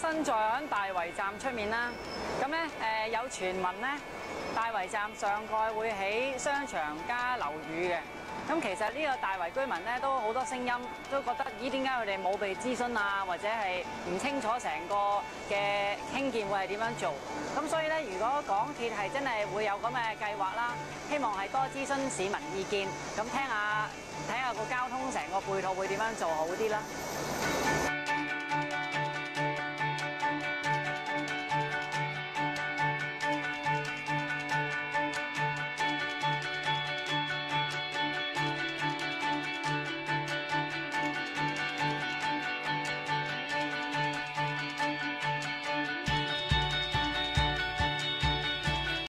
身在喺大圍站出面啦。咁咧有傳聞咧，大圍站上蓋會起商場加樓宇嘅。咁其實呢個大圍居民咧都好多聲音，都覺得咦點解佢哋冇被諮詢啊，或者係唔清楚成個嘅興建會係點樣做？咁所以咧，如果港鐵係真係會有咁嘅計劃啦，希望係多諮詢市民意見，咁睇下個交通成個配套會點樣做好啲啦。